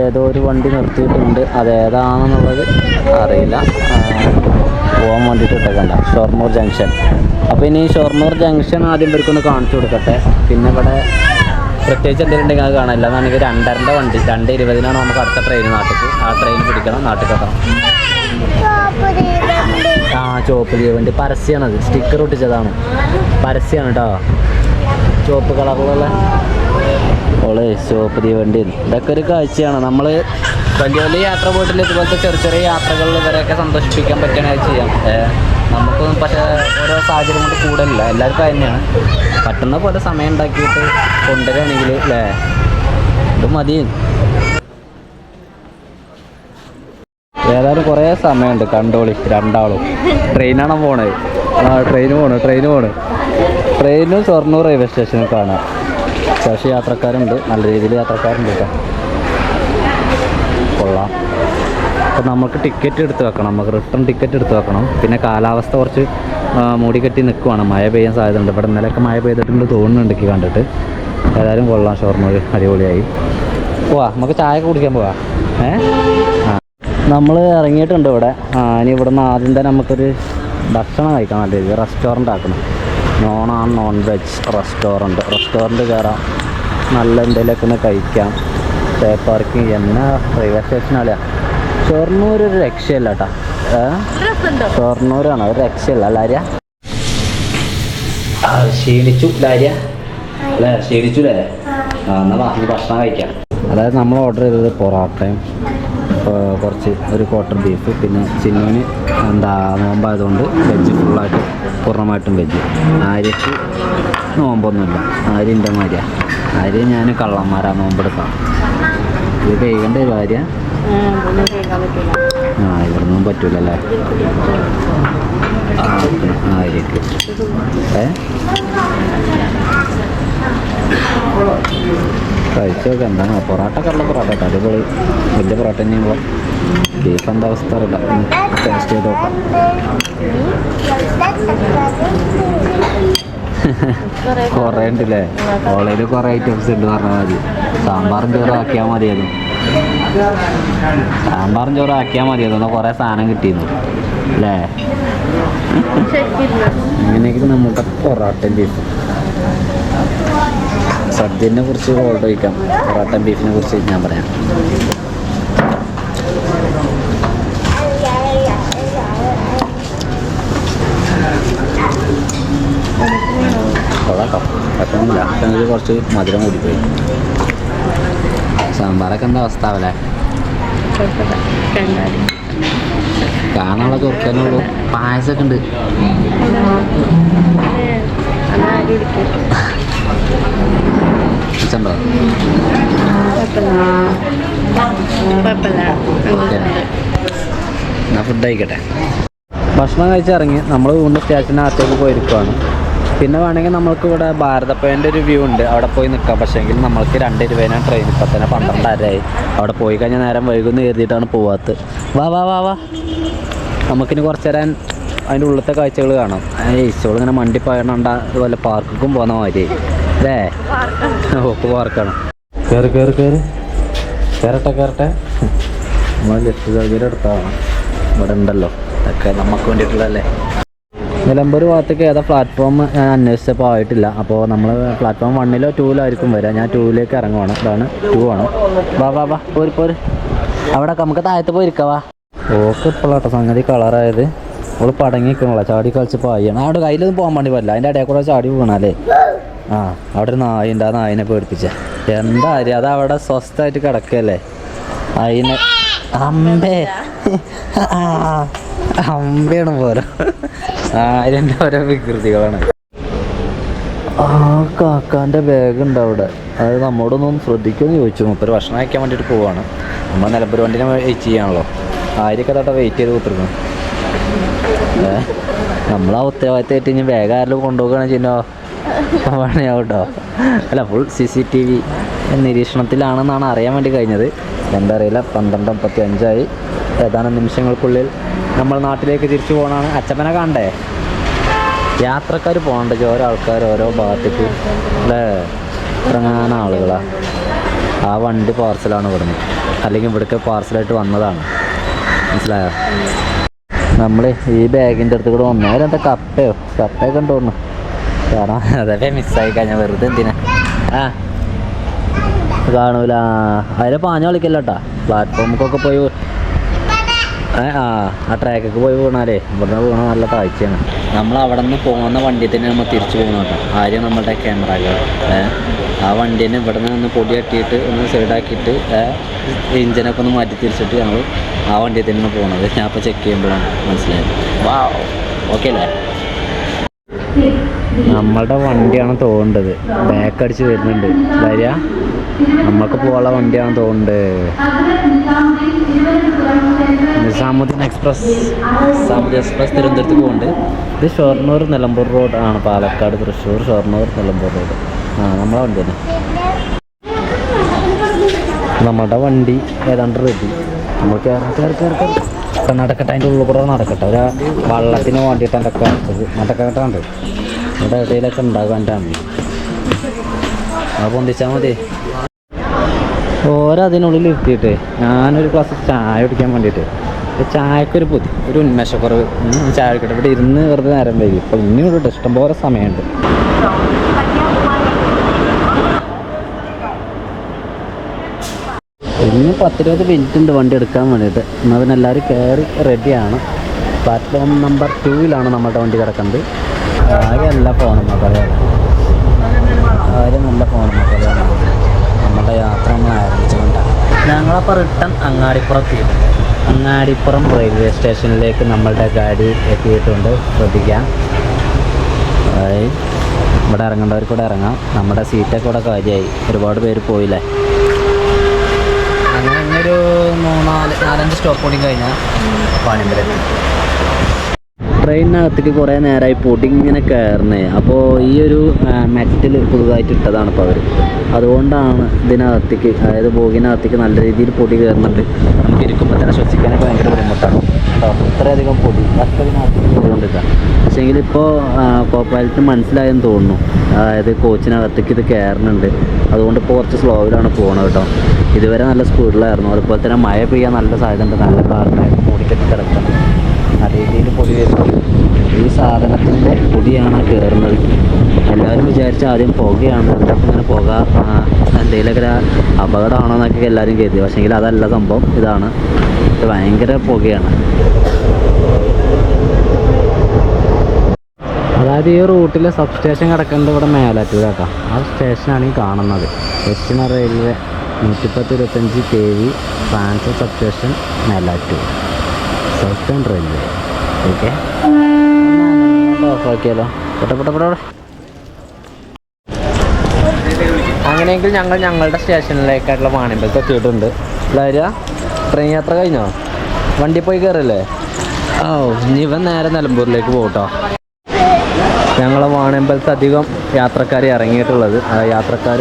ഏതോ ഒരു വണ്ടി നിർത്തിയിട്ടുണ്ട്. അതേതാണെന്നുള്ളത് അറിയില്ല. പോകാൻ വേണ്ടിയിട്ട് ഇട്ടേക്കണ്ട ഷൊർണൂർ ജംഗ്ഷൻ. അപ്പോൾ ഇനി ഷൊർണൂർ ജംഗ്ഷൻ ആദ്യം ഇവർക്കൊന്ന് കാണിച്ചു കൊടുക്കട്ടെ. പിന്നെ ഇവിടെ പ്രത്യേകിച്ച് എന്തെങ്കിലും ഉണ്ടെങ്കിൽ അത് കാണാനില്ല. അതാണെങ്കിൽ 2:30 വണ്ടി 2:20 നമുക്ക് അടുത്ത ട്രെയിൻ നാട്ടിലേക്ക്. ആ ട്രെയിൻ പിടിക്കണം, നാട്ടിൽ എത്തണം. ചുവപ്പ് തീവണ്ടി പരസ്യമാണത്. സ്റ്റിക്കർ ഒട്ടിച്ചതാണ്. പരസ്യമാണ് കേട്ടോ. ചുവപ്പ് കളറിലുള്ള ചുവപ്പ് തീവണ്ടി. ഇതൊക്കെ ഒരു കാഴ്ചയാണ്. നമ്മൾ വലിയ വലിയ യാത്ര പോയിട്ടില്ല. ഇതുപോലത്തെ ചെറിയ ചെറിയ യാത്രകളിൽ ഇവരെയൊക്കെ സന്തോഷിപ്പിക്കാൻ പറ്റണത് ചെയ്യാം. നമുക്കൊന്നും പക്ഷേ ഓരോ സാഹചര്യം കൊണ്ട് കൂടലില്ല. എല്ലാവർക്കും തന്നെയാണ് പറ്റുന്ന പോലെ സമയം ഉണ്ടാക്കിയിട്ട് കൊണ്ടുവരികയാണെങ്കിൽ അല്ലേ ഇത് മതി. ഏതായാലും കുറേ സമയമുണ്ട്. കണ്ടോളി രണ്ടാളും. ട്രെയിനാണ് പോണത്. ട്രെയിനും ഷൊർണൂർ റെയിൽവേ സ്റ്റേഷനിൽ കാണാം. അത്യാവശ്യം യാത്രക്കാരുണ്ട്. നല്ല രീതിയിൽ യാത്രക്കാരുണ്ട് കേട്ടോ. കൊള്ളാം. അപ്പോൾ നമുക്ക് ടിക്കറ്റ് എടുത്ത് വെക്കണം. നമുക്ക് റിട്ടേൺ ടിക്കറ്റ് എടുത്ത് വെക്കണം. പിന്നെ കാലാവസ്ഥ കുറച്ച് മൂടിക്കെട്ടി നിൽക്കുവാണ്. മഴ പെയ്യാൻ സാധ്യതയുണ്ട്. ഇവിടെ ഇന്നലെയൊക്കെ മഴ പെയ്തിട്ടുണ്ട് തോന്നുന്നുണ്ട് എനിക്ക് കണ്ടിട്ട്. ഏതായാലും കൊള്ളാം. ഷൊർണൂർ അടിപൊളിയായി. നമുക്ക് ചായ കുടിക്കാൻ പോവാം. നമ്മൾ ഇറങ്ങിയിട്ടുണ്ട് ഇവിടെ. ഇനി ഇവിടുന്ന് ആദ്യം തന്നെ നമുക്കൊരു ഭക്ഷണം കഴിക്കാൻ നല്ല രീതിയിൽ റെസ്റ്റോറൻ്റ് ആക്കണം. നോൺ വെജ് റെസ്റ്റോറൻറ്റ് കയറാം. നല്ല എന്തെങ്കിലുമൊക്കെ ഒന്ന് കഴിക്കാം. സ്റ്റേ പാർക്കിങ് എന്നാ റെയിൽവേ സ്റ്റേഷനല്ല. ഷൊർണൂർ ഒരു രക്ഷയില്ല കേട്ടോ. ഷൊർണൂരാണ് ഒരു രക്ഷയില്ല. ലാര്യ ക്ഷീണിച്ചു. ലാര്യ അല്ലേ? ക്ഷീണിച്ചു അല്ലേ? എന്നാൽ ബാക്കി ഭക്ഷണം കഴിക്കാം. അതായത് നമ്മൾ ഓർഡർ ചെയ്തത് പൊറോട്ടയും കുറച്ച് ഒരു ക്വാർട്ടർ ബീഫ്. പിന്നെ ചിന്നുവിന് നോമ്പായതുകൊണ്ട് വെജ് ഫുള്ളായിട്ട് പൂർണ്ണമായിട്ടും വെജ്. ആര്യക്ക് നോമ്പൊന്നുമില്ല. ആര്യ എൻ്റെ മാര്യാണ്. ആര്യ ഞാൻ കള്ളന്മാരാ നോമ്പെടുക്കാം. ഇത് കഴിക്കേണ്ട ഒരു കാര്യം. ഇവിടുന്നും പറ്റൂലല്ലേ ആര്യക്ക്. കഴിച്ചൊക്കെ എന്താണ് പൊറോട്ട കള്ള പൊറോട്ട കേട്ടോ. അടിപൊളി വലിയ പൊറോട്ട തന്നെയുമ്പോൾ ബീഫ് എന്താ അവസ്ഥ അറിയില്ല. ടേസ്റ്റ് ചെയ്ത് നോക്കാം. കുറേ ഉണ്ടല്ലേ? ഓളയിൽ കുറേ ഐറ്റംസ് ഉണ്ട് പറഞ്ഞാൽ മതി. സാമ്പാറും ചോറും ആക്കിയാൽ മതിയായിരുന്നു. എന്നാൽ കുറേ സാധനം കിട്ടിയിരുന്നു അല്ലേ? അങ്ങനെയൊക്കെ നമ്മുടെ പൊറോട്ടയും ബീഫും. സദ്യനെ കുറിച്ച് ഓർഡർ കഴിക്കാം. പൊറോട്ടയും ബീഫിനെ കുറിച്ച് ഞാൻ പറയാം. കൊള്ളാട്ടോ, കുഴപ്പമൊന്നുമില്ല. പക്ഷേ കുറച്ച് മധുരം കൂടിപ്പോയി. സാമ്പാറൊക്കെ എന്താ അവസ്ഥ ആവല്ലേ? കാണാനുള്ള ചൊറുക്കാനുള്ളൂ. പായസമൊക്കെ ഉണ്ട്. ണ്ടോ എന്നാ ഫുഡ് കഴിക്കട്ടെ. ഭക്ഷണം കഴിച്ചിറങ്ങി നമ്മൾ വീണ്ടും സ്റ്റേഷനകത്തേക്ക് പോയിരിക്കുവാണ്. പിന്നെ വേണമെങ്കിൽ നമ്മൾക്ക് ഇവിടെ ഭാരതപ്പേൻ്റെ ഒരു വ്യൂ ഉണ്ട്. അവിടെ പോയി നിൽക്കാം. പക്ഷേ എങ്കിൽ നമ്മൾക്ക് 2:20 ട്രെയിൻ. ഇപ്പം തന്നെ 12:30 അവിടെ പോയി കഴിഞ്ഞാൽ നേരം വൈകുന്നു കരുതിയിട്ടാണ് പോവാത്തത്. വാ നമുക്കിനി കുറച്ച് നേരം അതിൻ്റെ ഉള്ളിലത്തെ കാഴ്ചകൾ കാണാം. ഇങ്ങനെ മണ്ടി പോയണണ്ട. അതുപോലെ പാർക്കും പോകുന്ന മാതിരി അല്ലേ? പാർക്കാണ്. കയറട്ടെ. നമ്മൾ ലിഫ്റ്റ് സൗകര്യം എടുത്താണ്. ഇവിടെ ഉണ്ടല്ലോ. ഇതൊക്കെ നമുക്ക് വേണ്ടിയിട്ടുള്ളതല്ലേ. നിലമ്പൂർ ഭാഗത്തേക്ക് ഏതാ പ്ലാറ്റ്ഫോം ഞാൻ അന്വേഷിച്ചപ്പോൾ ആയിട്ടില്ല. അപ്പോൾ നമ്മൾ പ്ലാറ്റ്ഫോം 1-ലോ 2-ലോ ആയിരിക്കും വരിക. ഞാൻ 2-ലേക്ക് ഇറങ്ങുവാണ്. ഇതാണ് 2 ആണ്. വാ പോര് അവിടെ നമുക്ക് താഴത്ത് പോയിരിക്കാവാ. ഓക്കെ ഇപ്പോഴാട്ടോ സംഗതി കളറായത്. അവള് പടങ്ങി നിൽക്കണല്ലോ, ചാടി കളിച്ച് പായാണ്. അവിടെ കയ്യിലൊന്നും പോകാൻ വേണ്ടി പറ്റില്ല, അതിൻ്റെ ഇടയിൽ കൂടെ ചാടി വീണാലേ. ആ അവിടെ ഒരു നായുണ്ട്, ആ നായിനെ പേടിപ്പിച്ച എന്താ കാര്യം, അത് അവിടെ സ്വസ്ഥമായിട്ട് കിടക്കല്ലേ. അതിനെ അമ്പേ അമ്പയാണ് പോരോ, ആയിരം ഓരോ വികൃതികളാണ്. ആ കാക്കാൻ്റെ ബാഗ് ഉണ്ട് അവിടെ, അത് നമ്മോടൊന്നും ശ്രദ്ധിക്കുമെന്ന് ചോദിച്ചു. മുപ്പര് ഭക്ഷണം കഴിക്കാൻ വേണ്ടിയിട്ട് പോവാണ്. നമ്മൾ നിലമ്പൂർ വണ്ടിനെ വെയിറ്റ് ചെയ്യാണല്ലോ, ആര്യൊക്കെ തൊട്ട് വെയിറ്റ് ചെയ്ത് കൂട്ടിരുന്നു. നമ്മളാ ഉത്തരവാദിത്തമായിട്ട് ഇനി ബാഗ് ആരെങ്കിലും കൊണ്ടുപോകുകയാണെന്ന് ചെയ്യുന്നോ പണിയാവട്ടോ. അല്ല, ഫുൾ CCTV നിരീക്ഷണത്തിലാണെന്നാണ് അറിയാൻ വേണ്ടി കഴിഞ്ഞത്. എന്താ അറിയില്ല. 12:55 ഏതാനും നിമിഷങ്ങൾക്കുള്ളിൽ നമ്മൾ നാട്ടിലേക്ക് തിരിച്ചു പോകണമാണ്. അച്ചപ്പനെ കാണണ്ടേ, യാത്രക്കാർ പോകണ്ട, ഓരോ ആൾക്കാർ ഓരോ ഭാഗത്തേക്ക് അല്ലേ, ഇറങ്ങാൻ ആളുകളാ. ആ വണ്ടി പാർസലാണ് ഇവിടുന്ന്, അല്ലെങ്കിൽ ഇവിടേക്ക് പാർസലായിട്ട് വന്നതാണ്, മനസ്സിലായോ. നമ്മൾ ഈ ബാഗിൻ്റെ അടുത്ത് കൂടെ വന്നു, അവരെന്താ കപ്പയൊക്കെ ഉണ്ടോന്നു, കാരണം അതൊക്കെ മിസ്സായി കഴിഞ്ഞാൽ വെറുതെ എന്തിനാ. ആ കാണൂല, അതിലെ പാഞ്ഞ കളിക്കല്ലോ കേട്ടാ. പ്ലാറ്റ്ഫോമിക്കൊക്കെ പോയി ആ ട്രാക്കൊക്കെ പോയി വീണാലേ ഇവിടുന്ന് വീണ നല്ല കാഴ്ചയാണ്. നമ്മൾ അവിടെ നിന്ന് പോകുന്ന വണ്ടിയിൽ തന്നെ നമ്മൾ തിരിച്ചു പോകണം കേട്ടോ. ആദ്യം നമ്മളുടെ ക്യാമറകൾ ആ വണ്ടി തന്നെ ഇവിടെ നിന്ന് പൊടി തട്ടിയിട്ട് ഒന്ന് സൈഡാക്കിയിട്ട് എഞ്ചിനൊക്കെ ഒന്ന് മാറ്റി തിരിച്ചിട്ട് ഞങ്ങൾ ആ വണ്ടിയിൽ തന്നെയാണ് പോകുന്നത്. ഞാൻ അപ്പോൾ ചെക്ക് ചെയ്യുമ്പോഴാണ് മനസ്സിലായത്. വാ ഓക്കെ അല്ലേ. നമ്മളുടെ വണ്ടിയാണ് തോന്നുന്നത്, ബാക്ക് അടിച്ച് വരുന്നുണ്ട്. വരിക, നമ്മൾക്ക് പോകാനുള്ള വണ്ടിയാണ് തോന്നുന്നത്. നിസാമുദ്ദീൻ എക്സ്പ്രസ് തിരുവനന്തപുരത്ത് പോകുന്നുണ്ട്. ഇത് ഷൊർണൂർ നിലമ്പൂർ റോഡ് ആണ്, പാലക്കാട് തൃശ്ശൂർ ഷൊർണൂർ നിലമ്പൂർ റോഡ്. നമ്മളെ വണ്ടി തന്നെ, നമ്മളുടെ വണ്ടി ഏതാണ്ട് റെഡി. നമ്മൾ നടക്കട്ടെ, അതിൻ്റെ ഉള്ളിൽ കൂടെ നടക്കട്ടെ. ഒരു വള്ളത്തിന് വേണ്ടിയിട്ട് എൻ്റെ കാട്ടത് നടക്കട്ടുണ്ട്, ഇവിടെ ഇടയിലൊക്കെ ഉണ്ടാകും എൻ്റെ അമ്മ. അത് പൊന്തിച്ചാൽ മതി. ഓരോ അതിനുള്ളിൽ ഇരുത്തിയിട്ട് ഞാനൊരു ഗ്ലാസ് ചായ കുടിക്കാൻ വേണ്ടിയിട്ട്, ചായക്കൊരു ഒരു ഉന്മേഷക്കുറവ്, ചായ കുടിക്കട്ടെ. ഇവിടെ ഇരുന്ന് വെറുതെ നേരം വൈകി. ഇപ്പോൾ ഇനിയും ഇവിടെ ഇഷ്ടംപോലെ സമയമുണ്ട്. ഇനി 10-20 മിനിറ്റ് ഉണ്ട് വണ്ടി എടുക്കാൻ വേണ്ടിയിട്ട്. എന്നാൽ പിന്നെ എല്ലാവരും കയറി റെഡിയാണ്. പ്ലാറ്റ്ഫോം നമ്പർ 2-ലാണ് നമ്മുടെ വണ്ടി കിടക്കുന്നത്. ആരും നല്ല ഫോണും മക്കളെയാണ്, ആരും നല്ല ഫോണും മക്കളെയാണ്. നമ്മുടെ യാത്ര നമ്മൾ ആരംഭിച്ചുകൊണ്ടാണ്. ഞങ്ങളപ്പോൾ റിട്ടേൺ അങ്ങാടിപ്പുറം റെയിൽവേ സ്റ്റേഷനിലേക്ക് നമ്മളുടെ ഗാഡി എത്തിയിട്ടുണ്ട്. ശ്രദ്ധിക്കാം, ഇവിടെ ഇറങ്ങേണ്ടവർക്ക് കൂടെ ഇറങ്ങാം. നമ്മുടെ സീറ്റൊക്കെ ഇവിടെ കാര്യമായി, ഒരുപാട് പേര് പോയില്ലേ. അങ്ങനെ ഒരു 4-5 സ്റ്റോപ്പ് കൂടി കഴിഞ്ഞാൽ പാണിമ്പലം. ട്രെയിനിനകത്തേക്ക് കുറേ നേരമായി പൊടി ഇങ്ങനെ കയറുന്നേ. അപ്പോൾ ഈ ഒരു മെറ്റൽ പുതുതായിട്ട് ഇട്ടതാണ് ഇപ്പോൾ അവർ, അതുകൊണ്ടാണ് ഇതിനകത്തേക്ക്, അതായത് ബോഗിനകത്തേക്ക് നല്ല രീതിയിൽ പൊടി കയറുന്നുണ്ട്. നമുക്ക് ഇരിക്കുമ്പോൾ തന്നെ ശ്വസിക്കാനൊക്കെ ഭയങ്കര ബുദ്ധിമുട്ടാണ് കേട്ടോ, ഇത്രയധികം പൊടി ഇതിനകത്തേക്ക് കയറിക്കൊണ്ടിരിക്കുക. പക്ഷേങ്കിൽ ഇപ്പോൾ കോപ്പൈലറ്റിന് മനസ്സിലായെന്ന് തോന്നുന്നു, അതായത് കോച്ചിനകത്തേക്ക് ഇത് കയറുന്നുണ്ട്. അതുകൊണ്ട് ഇപ്പോൾ കുറച്ച് സ്ലോയിലാണ് പോകുന്നത് കേട്ടോ. ഇതുവരെ നല്ല സ്പീഡിലായിരുന്നു. അതുപോലെ തന്നെ മഴ പെയ്യാൻ നല്ല സാധ്യത ഉണ്ട്, നല്ല കാരണമായി മൂടിക്കെട്ടി കിടക്കണം. ആ രീതിയിൽ പൊടി വരുന്നത് ഈ സാധനത്തിൻ്റെ പൊടിയാണ് കയറുന്നത്. എല്ലാവരും വിചാരിച്ച ആദ്യം പുകയാണ്, എന്തൊക്കെ ഇങ്ങനെ പുക എന്തെങ്കിലുമൊക്കെ അപകടമാണോ എന്നൊക്കെ എല്ലാവരും കരുതി. പക്ഷേങ്കിൽ അതല്ല സംഭവം, ഇതാണ്. ഇത് ഭയങ്കര പുകയാണ്. അതായത് ഈ റൂട്ടിലെ സബ് സ്റ്റേഷൻ കിടക്കുന്നത് ഇവിടെ മേലാറ്റൂർ കേട്ടോ. ആ സ്റ്റേഷനാണ് ഈ കാണുന്നത്. ദക്ഷിണ railway 110-25 kV transfer sub station Melattur southern railway. Okay, ഓഫാക്കിയാലോ. പെട്ടെന്ന് അങ്ങനെയെങ്കിൽ ഞങ്ങളുടെ സ്റ്റേഷനിലേക്കായിട്ടുള്ള വാണിമ്പലത്ത് എത്തിയിട്ടുണ്ട്. എല്ലാവരും ട്രെയിൻ യാത്ര കഴിഞ്ഞോ? വണ്ടി പോയി കയറല്ലേ? ഇനി ഇവൻ നേരെ നിലമ്പൂരിലേക്ക് പോകട്ടോ. ഞങ്ങൾ വാണിമ്പലത്ത് അധികം യാത്രക്കാർ ഇറങ്ങിയിട്ടുള്ളത്, യാത്രക്കാർ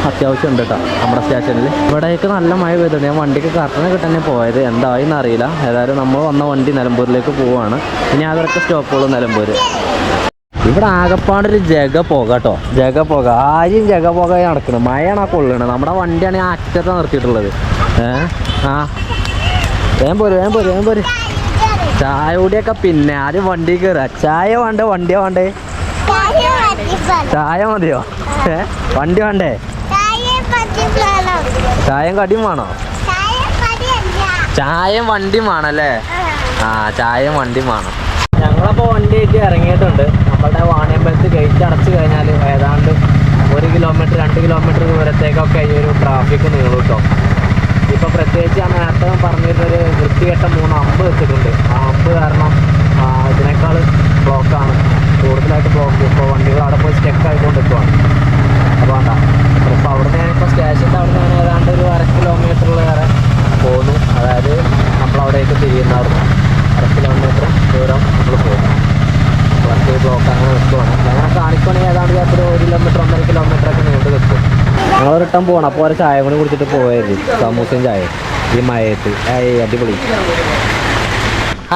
അത്യാവശ്യം ഉണ്ട് കേട്ടോ നമ്മുടെ സ്റ്റേഷനിൽ. ഇവിടേക്ക് നല്ല മഴ പെയ്തിട്ടുണ്ട്. ഞാൻ വണ്ടിക്ക് കർട്ടനെ കിട്ടാൻ പോയത്, എന്തായെന്ന് അറിയില്ല. ഏതായാലും നമ്മൾ വന്ന വണ്ടി നിലമ്പൂരിലേക്ക് പോവുകയാണ്. ഇനി അതൊക്കെ സ്റ്റോപ്പുള്ളൂ നിലമ്പൂർ. ഇവിടെ ആകെപ്പാടൊരു ജഗ പോക കേട്ടോ, ജഗ പോക. ആരും ജഗ പോക നടക്കണം. മഴയാണ് ആ കൊള്ളണത്. നമ്മുടെ വണ്ടിയാണ് ആ അറ്റത്ത് നിർത്തിയിട്ടുള്ളത്. വേഗം പോര്. ചായ കൂടിയൊക്കെ പിന്നെ ആദ്യം വണ്ടി കയറുക. ചായ വേണ്ടേ, വണ്ടിയാ വേണ്ടേ? ചായ മതിയോ? വണ്ടി വേണ്ടേ? ചായയും കടിയും വേണോ? ചായയും വണ്ടിയും വേണല്ലേ? ചായയും വണ്ടിയും വേണം. ഞങ്ങളപ്പോൾ വണ്ടിയായിട്ട് ഇറങ്ങിയിട്ടുണ്ട്. നമ്മളുടെ വാണിയമ്പലത്ത് ഗേറ്റ് അടച്ചു കഴിഞ്ഞാൽ ഏതാണ്ട് 1 കിലോമീറ്റർ 2 കിലോമീറ്റർ ദൂരത്തേക്കൊക്കെ ഈ ഒരു ട്രാഫിക് നീളും കേട്ടോ. ഇപ്പോൾ പ്രത്യേകിച്ച് ഞാൻ നേരത്തെ പറഞ്ഞിട്ടൊരു വൃത്തികെട്ട 3 അമ്പ് വെച്ചിട്ടുണ്ട്. ആ അമ്പ് കാരണം ഇതിനേക്കാൾ ബ്ലോക്കാണ്, കൂടുതലായിട്ട് ബ്ലോക്ക്. ഇപ്പോൾ വണ്ടികൾ അവിടെ പോയി സ്റ്റെക്ക് ആയിക്കൊണ്ട് നിൽക്കുവാണ്. അപ്പോൾ വേണ്ട ഇപ്പോൾ അവിടുന്ന് ഞാനിപ്പോൾ സ്റ്റേഷൻ്റെ അവിടെ നിന്ന് ഏതാണ്ട് ഒരു 1/2 കിലോമീറ്ററിലേറെ പോകുന്നു. അതായത് നമ്മളവിടേക്ക് തിരിയുന്നവിടുന്ന് 1/2 കിലോമീറ്റർ ദൂരം നമ്മൾ പോകുന്നു. വണ്ടി ബ്ലോക്ക് അങ്ങനെ നിൽക്കുവാണ്. അങ്ങനെ കാണിക്കുകയാണെങ്കിൽ ഏതാണ്ട് ചിലപ്പോൾ 1 കിലോമീറ്റർ 1.5 കിലോമീറ്ററൊക്കെ നീണ്ടു നിൽക്കും. ഞങ്ങൾ റിട്ടേൺ പോകണം. അപ്പോൾ ഒരു ചായ കൂടി കുടിച്ചിട്ട് പോയായിരുന്നു, സമൂസയും ചായ ഈ മഴയത്ത്. അടിപൊളി.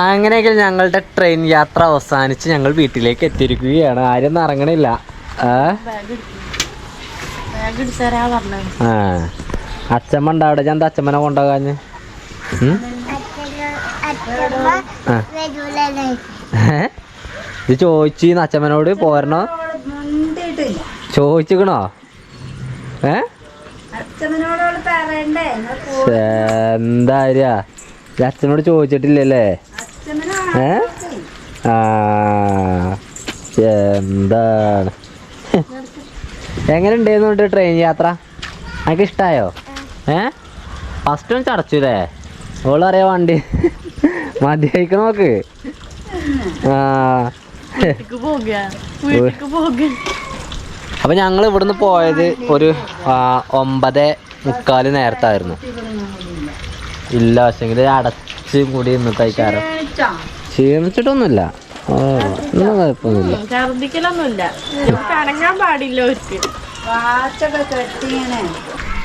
അങ്ങനെയെങ്കിൽ ഞങ്ങളുടെ ട്രെയിൻ യാത്ര അവസാനിച്ച് ഞങ്ങൾ വീട്ടിലേക്ക് എത്തിയിരിക്കുകയാണ്. ആരും ഇറങ്ങണില്ല. അച്ഛമ്മ ഉണ്ടോ അവിടെ? ഞാൻ അച്ഛമ്മനെ കൊണ്ടുപോകാഞ്ഞ് ഇത് ചോദിച്ചു അച്ഛമ്മനോട് പോരണോ ചോദിച്ചിക്കണോ? എന്താ അച്ഛനോട് ചോദിച്ചിട്ടില്ലല്ലേ? എന്താണ് എങ്ങനെ ഉണ്ടായിരുന്നു ട്രെയിൻ യാത്ര? എനിക്ക് ഇഷ്ടമായോ? ഫസ്റ്റ് ഒന്ന് ചടച്ചൂലേ? ഓളറിയാ വണ്ടി മതിയായിക്കണ നോക്ക്. അപ്പൊ ഞങ്ങൾ ഇവിടുന്ന് പോയത് ഒരു 9:45 നേരത്തായിരുന്നു. ഇല്ല പക്ഷെങ്കിൽ അടച്ച് കൂടി നിന്നിട്ടായിക്കാരം. ക്ഷീണിച്ചിട്ടൊന്നുമില്ല, ഒന്നും കുഴപ്പമൊന്നുമില്ല.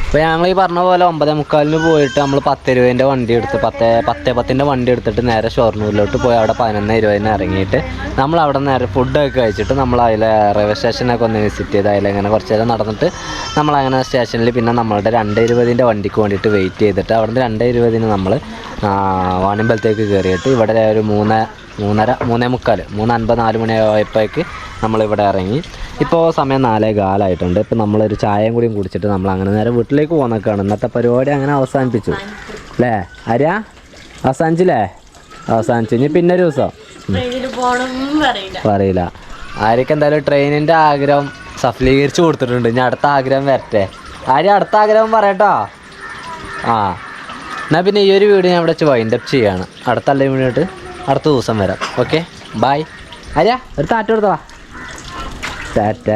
അപ്പോൾ ഞങ്ങൾ ഈ പറഞ്ഞ പോലെ 9:45 പോയിട്ട് നമ്മൾ 10 രൂപേൻ്റെ വണ്ടി എടുത്ത് 10:10 വണ്ടി എടുത്തിട്ട് നേരെ ഷൊർണൂരിലോട്ട് പോയി അവിടെ 11:20 ഇറങ്ങിയിട്ട് നമ്മൾ അവിടെ നേരെ ഫുഡൊക്കെ കഴിച്ചിട്ട് നമ്മൾ അതിലെ റെയിൽവേ സ്റ്റേഷനൊക്കെ ഒന്ന് വിസിറ്റ് ചെയ്ത് അതിലങ്ങനെ കുറച്ച് നേരം നടന്നിട്ട് നമ്മളങ്ങനെ സ്റ്റേഷനിൽ പിന്നെ നമ്മളുടെ 2:20 വണ്ടിക്ക് വേണ്ടിയിട്ട് വെയിറ്റ് ചെയ്തിട്ട് അവിടെ നിന്ന് 2:20 നമ്മൾ വാണിയമ്പലത്തേക്ക് കയറിയിട്ട് ഇവിടെ ഒരു 3:30 3:45 3:50 4 മണിയായപ്പോഴേക്ക് നമ്മളിവിടെ ഇറങ്ങി. ഇപ്പോൾ സമയം 4:15 ഇപ്പോൾ നമ്മളൊരു ചായയും കൂടിയും കുടിച്ചിട്ട് നമ്മൾ അങ്ങനെ നേരെ വീട്ടിലേക്ക് പോകുന്നൊക്കെയാണ്. ഇന്നത്തെ പരിപാടി അങ്ങനെ അവസാനിപ്പിച്ചു അല്ലേ? ആര്യാ അവസാനിച്ചില്ലേ? അവസാനിച്ചു. ഇനി പിന്നെ ഒരു ദിവസം പറയില്ല. ആര്യക്ക് എന്തായാലും ട്രെയിനിൻ്റെ ആഗ്രഹം സഫലീകരിച്ച് കൊടുത്തിട്ടുണ്ട്. ഇനി അടുത്ത ആഗ്രഹം വരട്ടെ. ആര്യ അടുത്ത ആഗ്രഹം പറയട്ടോ. എന്നാൽ പിന്നെ ഈ ഒരു വീഡിയോ ഞാൻ ഇവിടെ വെച്ച് വൈൻഡപ്പ് ചെയ്യാണ്. അടുത്ത വീഡിയോട്ട് അടുത്ത ദിവസം വരാം. Okay, by. ആര്യ ഒരു ടാറ്റ കൊടുത്തോ. ടാറ്റ.